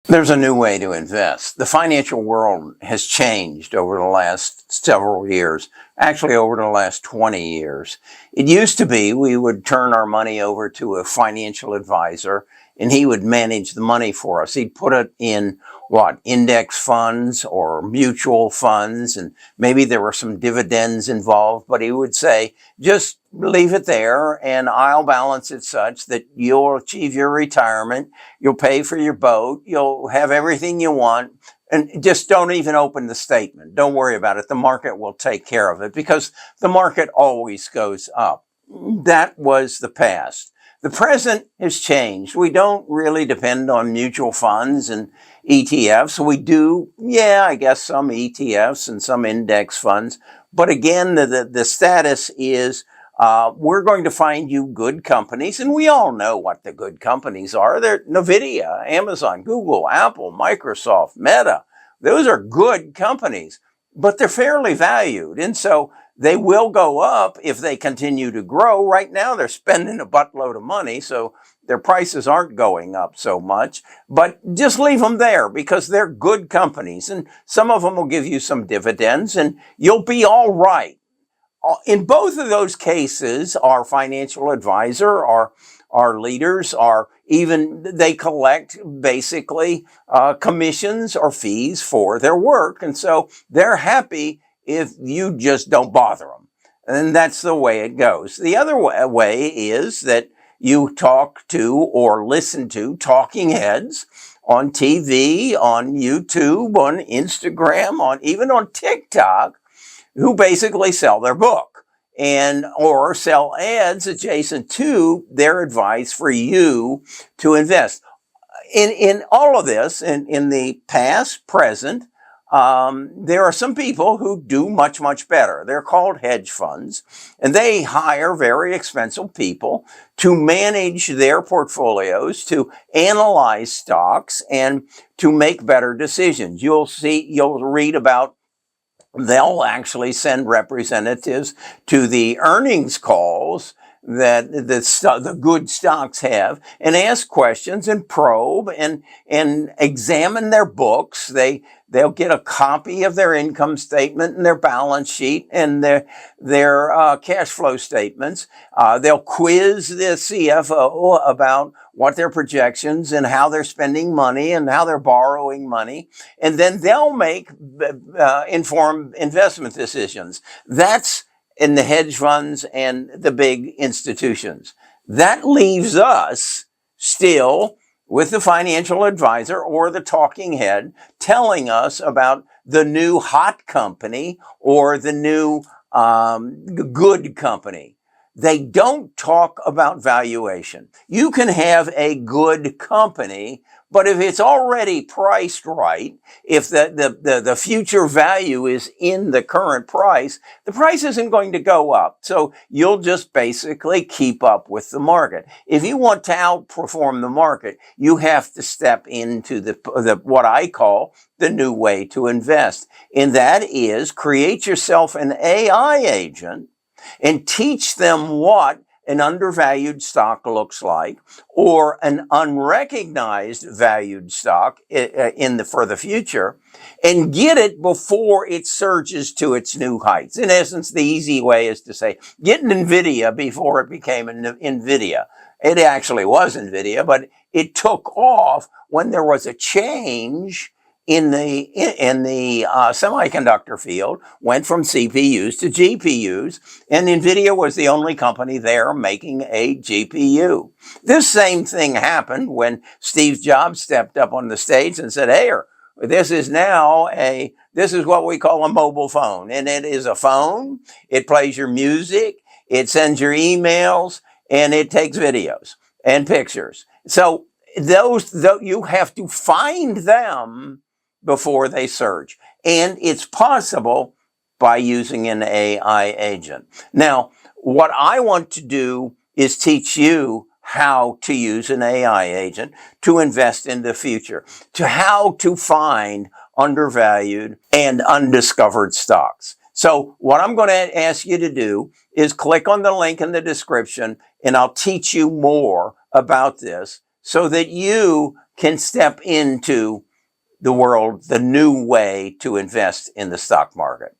There's a new way to invest. The financial world has changed over the last several years, actually over the last 20 years. It used to be we would turn our money over to a financial advisor and he would manage the money for us. He'd put it in index funds or mutual funds, and maybe there were some dividends involved, but he would say, just leave it there and I'll balance it such that you'll achieve your retirement, you'll pay for your boat, you'll have everything you want, and just don't even open the statement. Don't worry about it. The market will take care of it because the market always goes up. That was the past. The present has changed. We don't really depend on mutual funds and ETFs. We do, I guess some ETFs and some index funds. But again, the status is we're going to find you good companies, and we all know what the good companies are. They're NVIDIA, Amazon, Google, Apple, Microsoft, Meta. Those are good companies, but they're fairly valued. And so they will go up if they continue to grow. Right now, they're spending a buttload of money, so their prices aren't going up so much. But just leave them there because they're good companies, and some of them will give you some dividends, and you'll be all right. In both of those cases, our financial advisor, our leaders, they collect basically commissions or fees for their work. And so they're happy if you just don't bother them. And that's the way it goes. The other way is that you talk to or listen to talking heads on TV, on YouTube, on Instagram, even on TikTok, who basically sell their book or sell ads adjacent to their advice for you to invest. In all of this, in the past, present, there are some people who do much, much better. They're called hedge funds, and they hire very expensive people to manage their portfolios, to analyze stocks, and to make better decisions. You'll read about they'll actually send representatives to the earnings calls that the good stocks have and ask questions and probe and examine their books. They'll get a copy of their income statement and their balance sheet and their cash flow statements. They'll quiz the CFO about what their projections and how they're spending money and how they're borrowing money. And then they'll make informed investment decisions. That's in the hedge funds and the big institutions. That leaves us still with the financial advisor or the talking head telling us about the new hot company or the new good company. They don't talk about valuation. You can have a good company, but if it's already priced right, if the future value is in the current price, the price isn't going to go up. So you'll just basically keep up with the market. If you want to outperform the market, you have to step into the what I call the new way to invest. And that is create yourself an AI agent and teach them what an undervalued stock looks like or an unrecognized valued stock for the future, and get it before it surges to its new heights. In essence, the easy way is to say, get NVIDIA before it became NVIDIA. It actually was NVIDIA, but it took off when there was a change in the semiconductor field, went from CPUs to GPUs, and NVIDIA was the only company there making a GPU. This same thing happened when Steve Jobs stepped up on the stage and said, hey, this is what we call a mobile phone. And it is a phone, it plays your music, it sends your emails, and it takes videos and pictures. So you have to find them before they surge. And it's possible by using an AI agent. Now, what I want to do is teach you how to use an AI agent to invest in the future, to how to find undervalued and undiscovered stocks. So what I'm going to ask you to do is click on the link in the description, and I'll teach you more about this so that you can step into the world, the new way to invest in the stock market.